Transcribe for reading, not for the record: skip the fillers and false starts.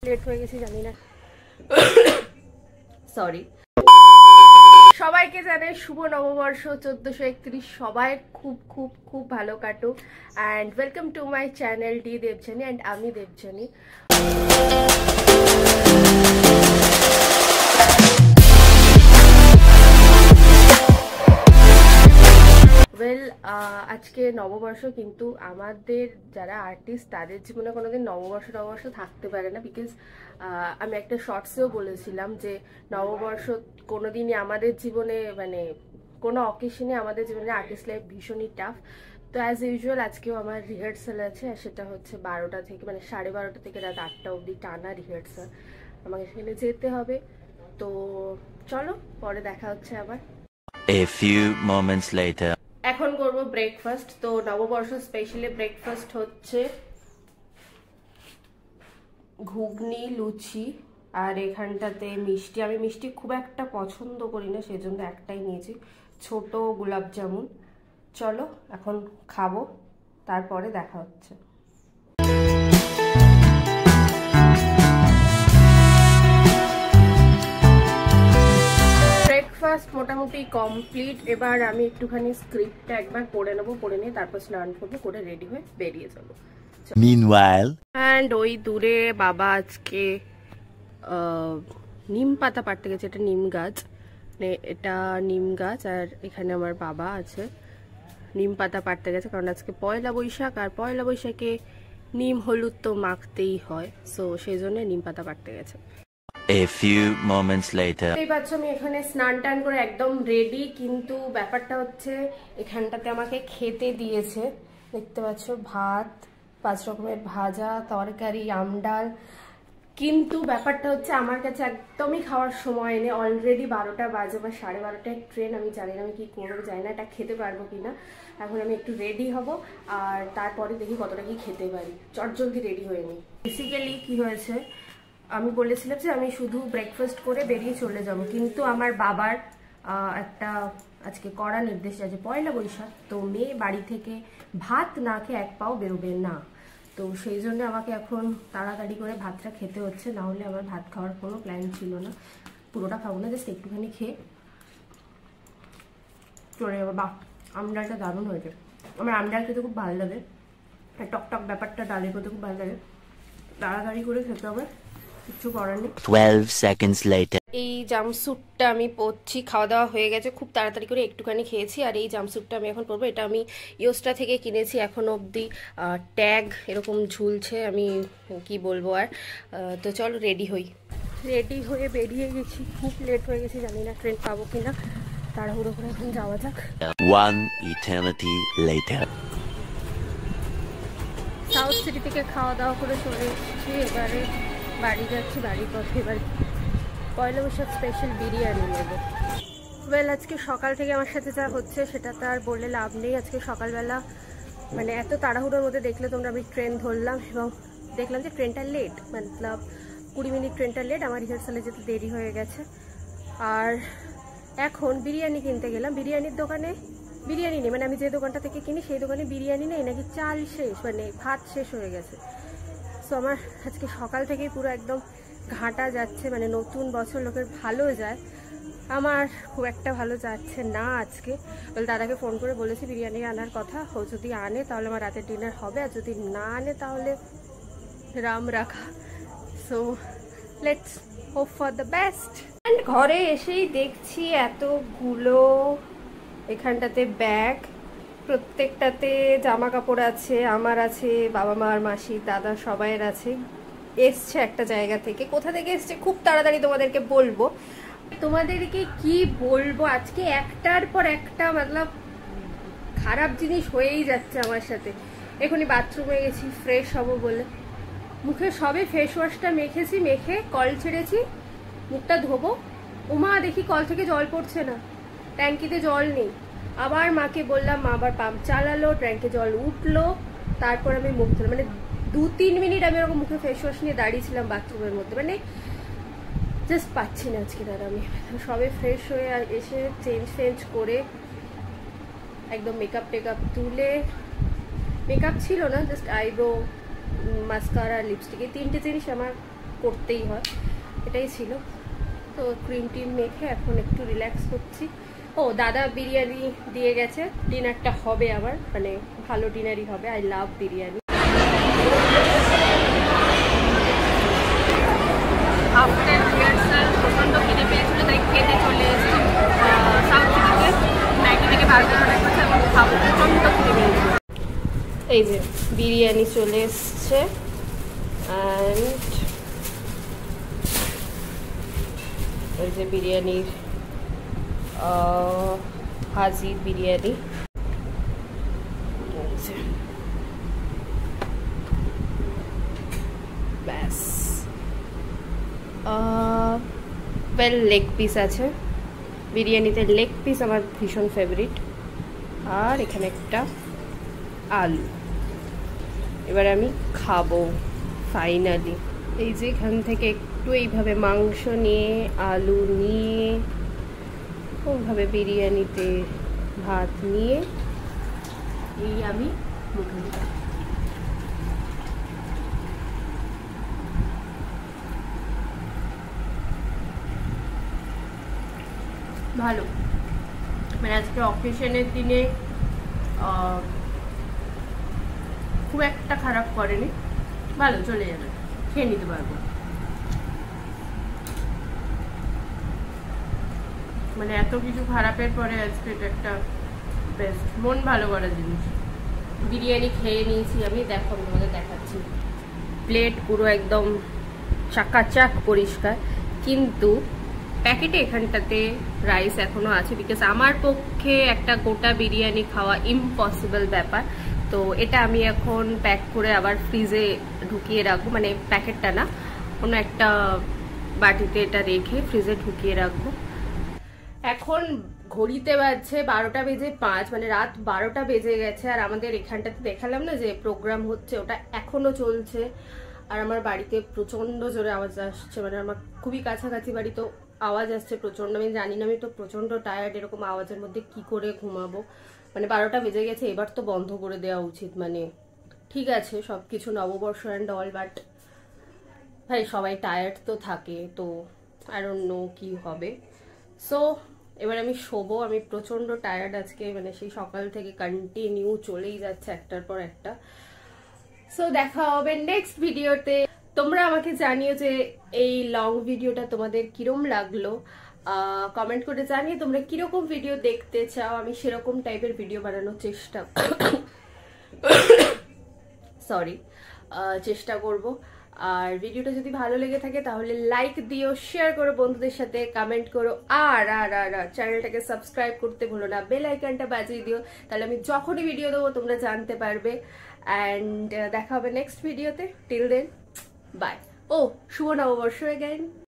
Late হয়ে গেছি জানি না, সরি। সবাইকে জানাই শুভ নববর্ষ 1431। সবাই খুব খুব খুব ভালো কাটুক and welcome to my channel D Debjani and আমি দেবজানি। ওয়েল, আজকে নববর্ষ, কিন্তু আমাদের যারা আর্টিস্ট তাদের জীবনে কোনোদিন নববর্ষ থাকতে পারে না। বিকজ আমি একটা শর্টসেও বলেছিলাম যে নববর্ষ কোনোদিনই আমাদের জীবনে, মানে কোনো অকেশনে আমাদের জীবনে আর্টিস্ট লাইফ ভীষণই টাফ। তো অ্যাজ ইউজুয়াল আজকেও আমার রিহার্সাল আছে, আর সেটা হচ্ছে 12টা থেকে, মানে 12:30 থেকে রাত 8টা অবধি টানা রিহার্সাল। আমাকে সেখানে যেতে হবে। তো চলো, পরে দেখা হচ্ছে আবার। A few moments later. এখন করবো ব্রেকফাস্ট। তো নববর্ষ স্পেশালি ব্রেকফাস্ট হচ্ছে ঘুগনি, লুচি, আর এখানটাতে মিষ্টি। আমি মিষ্টি খুব একটা পছন্দ করি না, সেজন্য একটাই নিয়েছি, ছোট গোলাপ জামুন। চলো এখন খাবো, তারপরে দেখা হচ্ছে। ব্রেকফাস্ট মোটামুটি কমপ্লিট। এবার আমি একটুখানি স্ক্রিপ্টটা একবার পড়ে নেবো, পড়ে নিয়ে তারপর স্নান করবো, করে রেডি হয়ে বেরিয়ে যাবো। Meanwhile, অ্যান্ড ওই দূরে বাবা আজকে নিম পাতা পাড়তে গেছে। এটা নিম গাছ, মানে এটা নিম গাছ, আর এখানে আমার বাবা আছে, নিম পাতা পাড়তে গেছে। কারণ আজকে পয়লা বৈশাখ, আর পয়লা বৈশাখে নিম হলুদ তো মাখতেই হয়, সো সেই জন্য নিম পাতা পাড়তে গেছে। a few moments later. এই পাচ্ছ আমি এখানে স্নান টান করে একদম রেডি, কিন্তু ব্যাপারটা হচ্ছে এখানটাতে আমাকে খেতে দিয়েছে, দেখতে পাচ্ছ, ভাত, 5 রকমের ভাজা, তরকারি, আমডাল। কিন্তু ব্যাপারটা হচ্ছে আমার কাছে একদমই খাওয়ার সময় নেই। অলরেডি 12টা বাজে বা 12:30টায় ট্রেন। আমি জানি না আমি কি করবো, জানি না এটা খেতে পারবো কিনা। এখন আমি একটু রেডি হব, আর তারপরে দেখি কতটা কি খেতে পারি। চটজলদি রেডি হয়ে নিই। বেসিক্যালি কি হয়েছে, আমি বলেছিলাম যে আমি শুধু ব্রেকফাস্ট করে বেরিয়ে চলে যাব, কিন্তু আমার বাবার একটা আজকে কড়া নির্দেশ আছে, পয়লা বৈশাখ, তো মেয়ে বাড়ি থেকে ভাত না খেয়ে এক পাও বেরোবে না। তো সেই জন্য আমাকে এখন তাড়াতাড়ি করে ভাতটা খেতে হচ্ছে, না হলে আমার ভাত খাওয়ার কোনো প্ল্যান ছিল না। পুরোটা খাবো না, জাস্ট একটুখানি খেয়ে চলে যাবো। বাহ, আমডালটা দারুণ হয়েছে। আমার আমডাল খেতে খুব ভালো লাগে, আর টকটক ব্যাপারটা ডালের করতে খুব ভালো লাগে। তাড়াতাড়ি করে খেতে হবে, কিছু করার নেই। 12 seconds later. এই জাম্পস্যুটটা আমি পরছি, খাওয়া দাওয়া হয়ে গেছে, খুব তাড়াতাড়ি করে একটুখানি খেয়েছি। আর এই জাম্পস্যুটটা আমি এখন পরবো। এটা আমি ইয়োস্টা থেকে কিনেছি, এখন অবধি ট্যাগ এরকম ঝুলছে, আমি কি বলবো আর। তো চলো রেডি হই। রেডি হয়ে বেরিয়ে গেছি, খুব লেট হয়ে গেছি, জানি না ট্রেন পাবো কিনা। তাড়াহুড়ো করে এখন যাওয়া যাক। One eternity later. South city থেকে খাওয়া দাওয়া করে চলে এসেছি, এবারে বাড়ি যাচ্ছি। বাড়ির পথে এবার পয়লা বৈশাখ স্পেশাল বিরিয়ানি নেব। ওয়েল, আজকে সকাল থেকে আমার সাথে যা হচ্ছে সেটা তো আর বলে লাভ নেই। আজকে সকালবেলা মানে এত তাড়াহুড়োর মধ্যে দেখলে তোমরা, আমি ট্রেন ধরলাম এবং দেখলাম যে ট্রেনটা লেট, মতলব 20 মিনিট ট্রেনটা লেট। আমার রিহার্সালে যেতে দেরি হয়ে গেছে। আর এখন বিরিয়ানি কিনতে গেলাম, বিরিয়ানির দোকানে বিরিয়ানি নেই, মানে আমি যে দোকানটা থেকে কিনি সেই দোকানে বিরিয়ানি নেই, নাকি চাল শেষ, মানে ভাত শেষ হয়ে গেছে। সো আমার আজকে সকাল থেকেই পুরো একদম ঘাঁটা যাচ্ছে, মানে নতুন বছর লোকের ভালো যায়, আমার খুব একটা ভালো যাচ্ছে না আজকে। বলে দাদাকে ফোন করে বলেছি বিরিয়ানি আনার কথা, ও যদি আনে তাহলে আমার রাতের ডিনার হবে, আর যদি না আনে তাহলে রাম রাখা। So let's hope for the best. And ঘরে এসেই দেখছি এতগুলো এখানটাতে ব্যাগ, প্রত্যেকটাতে জামা কাপড় আছে, আমার আছে, বাবা মার, মাসি, দাদা সবাইয়ের আছে। এসছে একটা জায়গা থেকে, কোথা থেকে এসছে খুব তাড়াতাড়ি তোমাদেরকে বলবো। তোমাদেরকে কি বলবো, আজকে একটার পর একটা মতলব খারাপ জিনিস হয়েই যাচ্ছে আমার সাথে। এখনই বাথরুমে গেছি ফ্রেশ হবো বলে, মুখে সবে ফেস ওয়াশটা মেখেছি, মেখে কল ছেড়েছি, মুখটা ধোবো, ওমা দেখি কল থেকে জল পড়ছে না, ট্যাঙ্কিতে জল নেই। আবার মাকে বললাম, মা আবার পাম্প চালালো, ট্যাঙ্কে জল উঠলো, তারপর আমি মুখ ধুলাম। মানে 2-3 মিনিট আমি এরকম মুখে ফেস ওয়াশ নিয়ে দাঁড়িয়েছিলাম বাথরুমের মধ্যে, মানে জাস্ট পাচ্ছি না আজকে। দাদা আমি সবে ফ্রেশ হয়ে আর এসে চেঞ্জ করে একদম মেকআপ টেকআপ তুলে, মেকআপ ছিল না, জাস্ট আইব্রো, মাস্কারা, লিপস্টিক, এই 3টে জিনিস আমার করতেই হয়, এটাই ছিল। তো ক্রিম টিম মেখে এখন একটু রিল্যাক্স করছি। ও দাদা বিরিয়ানি দিয়ে গেছে, ডিনারটা হবে আবার, মানে ভালো ডিনারই হবে। I love biryani. After rehearsal প্রচণ্ড খিদে পেয়েছিল, তাই খেতে চলে এসেছি সাউথ সিটিতে। ম্যাগি থেকে বার্গার অর্ডার করছে, এখন খাবো, প্রচণ্ড খিদে পেয়েছিল। এই যে বিরিয়ানি চলে এসছে, অ্যান্ড এই যে বিরিয়ানির হাজির বিরিয়ানি। ব্যাস, ওয়েল লেগ পিস আছে বিরিয়ানিতে, লেগ পিস আমার ভীষণ ফেভারিট। আর এখানে একটা আলু। এবার আমি খাবো ফাইনালি। এই যে এখান থেকে একটু এইভাবে মাংস নিয়ে, আলু নিয়ে, ওইভাবে বিরিয়ানিতে ভাত নিয়ে এই আমি মুখে দিলাম। ভালো, মানে আজকে অকেশনের দিনে খুব একটা খারাপ করেনি, ভালো, চলে যাবে, খেয়ে নিতে পারবো। মানে এত কিছু খারাপের পরে আজকে এটা একটা বেস্ট, মন ভালো করার জিনিস। বিরিয়ানি খেয়ে নিয়েছি আমি, দেখো আমি তোমাদের দেখাচ্ছি, প্লেট পুরো একদম চাকাচাক পরিষ্কার, কিন্তু প্যাকেটে এখানটাতে রাইস এখনো আছে, বিকজ আমার পক্ষে একটা গোটা বিরিয়ানি খাওয়া ইম্পসিবল ব্যাপার। তো এটা আমি এখন প্যাক করে আবার ফ্রিজে ঢুকিয়ে রাখবো, মানে প্যাকেটটা না, কোনো একটা বাটিতে এটা রেখে ফ্রিজে ঢুকিয়ে রাখবো। এখন ঘড়িতে বাজছে 12:05, মানে রাত 12টা বেজে গেছে। আর আমাদের এখানটাতে দেখালাম না যে প্রোগ্রাম হচ্ছে, ওটা এখনো চলছে। আর আমার বাড়িতে প্রচন্ড জোরে আওয়াজ আসছে, মানে আমার খুবই কাছাকাছি বাড়ি, তো আওয়াজ আসছে প্রচন্ড। আমি জানি না, আমি তো প্রচন্ড টায়ার্ড, এরকম আওয়াজের মধ্যে কি করে ঘুমাবো। মানে 12টা বেজে গেছে, এবার তো বন্ধ করে দেওয়া উচিত। মানে ঠিক আছে সবকিছু নববর্ষ অ্যান্ড অল, বাট ভাই সবাই টায়ার্ড তো থাকে, তো আই ডোন্ট নো কি হবে। সো এবার আমি শোবো, আমি প্রচন্ড টায়ার্ড আজকে, মানে সেই সকাল থেকে কন্টিনিউ চলেই যাচ্ছে একটার পর একটা। সো দেখা হবে নেক্সট ভিডিওতে। তোমরা আমাকে জানিও যে এই লং ভিডিওটা তোমাদের কিরম লাগলো, কমেন্ট করে জানিয়ে তোমরা কিরকম ভিডিও দেখতে চাও, আমি সেরকম টাইপের ভিডিও বানানোর চেষ্টা করব। আর ভিডিওটা যদি ভালো লেগে থাকে তাহলে লাইক দিও, শেয়ার করো বন্ধুদের সাথে, কমেন্ট করো, আর আর আর চ্যানেলটাকে সাবস্ক্রাইব করতে ভুলো না, বেল আইকনটা বাজিয়ে দিও, তাহলে আমি যখনই ভিডিও দেবো তোমরা জানতে পারবে। অ্যান্ড দেখা হবে নেক্সট ভিডিওতে, টিল দেন বাই। ও শুভ নববর্ষ এগেইন।